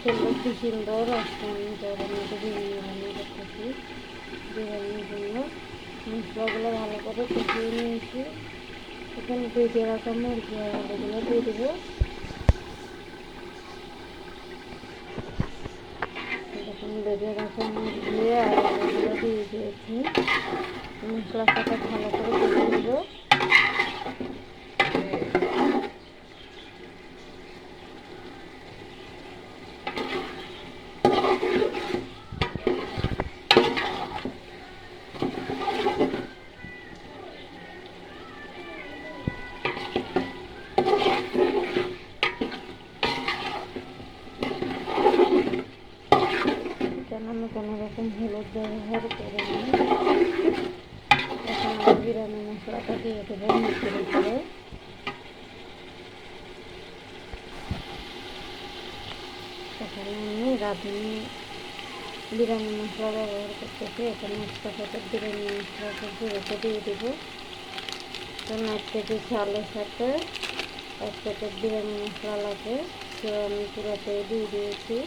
মাশাআল্লাহ কি সুন্দর আজকে আমি গরমের মধ্যে বিরিয়ানি রান্না করতেছি। বিরিয়ানির জন্য মশলাগুলো ভালো করে কষিয়ে নিয়েছি। এখন ভেজে রাখা মুরগি আর আলুগুলো দিয়ে দেবো। এখন ভেজে রাখা মুরগি আর আলুগুলো দিয়ে দিয়েছি। মশলার সাথে ভালো করে কষিয়ে নেবো। আমি কোনো রকম হলুদ ব্যবহার করিনি। এখন আমি বিরিয়ানি মশলাটা দিয়ে দেবো মুরগির উপরে। এখানে আমি রাঁধুনি বিরিয়ানি মশলা ব্যবহার করতেছি। এখানে একটা প্যাকেট বিরিয়ানি মশলাটা রেখে দিয়ে দেবো। কারণ 1 কেজি চালের সাথে 1 প্যাকেট বিরিয়ানি মশলা লাগে, তো আমি পুরোটাই দিয়ে দিয়েছি।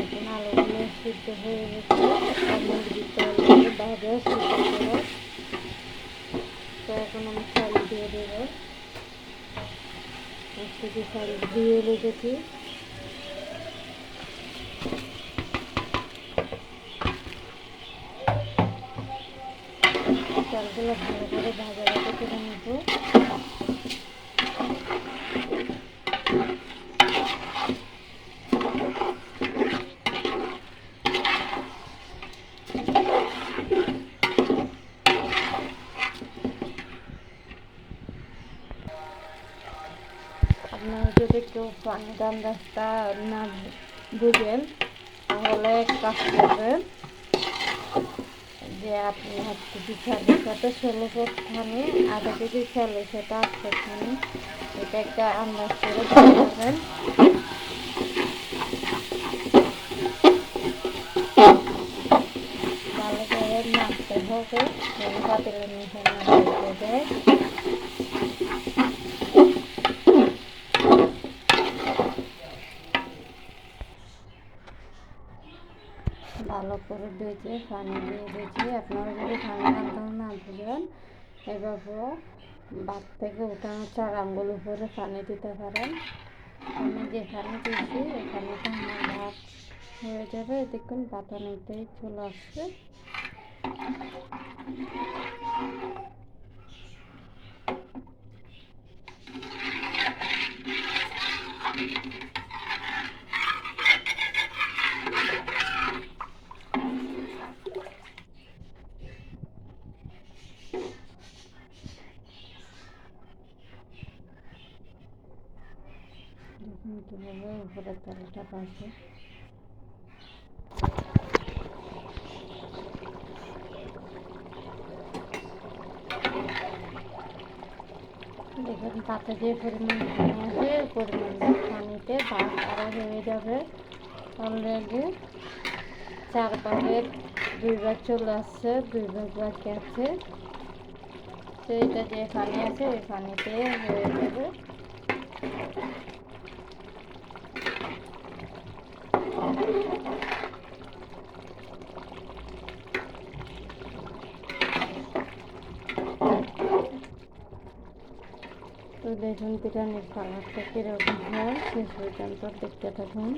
এখন আলুগুলো সিদ্ধ হয়ে গেছে আর মুরগিটা ভাজা সিদ্ধ করা। তো এখন আমি চাল দিয়ে দেবো। 1 কেজি চাল দিয়ে রেখেছি। চালগুলো ভালো করে ভাজা ভাজা করে নেবো। আপনারা যদি কেউ পানির আন্দাজটা না বুঝেন তাহলে কাজ করবেন যে আপনি 1 কেজি চালের সাথে 16 পট পানি, 1/2 কেজি চালের সাথে 8 পট পানি, এটা একটা আন্দাজ করে দেবেন। ভালো করে নাড়তে হবে পাতিলের নিচে না লেগে যায়। ভালো করে বেজে পানি দিয়ে বেজে, আপনারা যদি পানি আনতেও না বুঝবেন এভাবে ভাত থেকে উঠানো 4 আঙ্গুল উপরে পানি দিতে পারেন। আমি যে পানি দিয়েছি এই পানিটা আমার ভাত হয়ে যাবে। দেখুন ভাত অনেকটাই চলে আসছে। দেখুন কীভাবে উপরের তলটা পাশে দেখুন পাতে যে পরিমাণ পানি আছে পরিমাণ পানিতে ভাত আরও হয়ে যাবে। অলরেডি 4 ভাগের 2 ভাগ চলে আসছে, 2 ভাগ বাকি আছে। তো এটা যে পানি আছে ওই পানিতে হয়ে যাবে। তো দেখুন বিরিয়ানির কালারটা কীরকম হয় শেষ পর্যন্ত দেখতে থাকুন।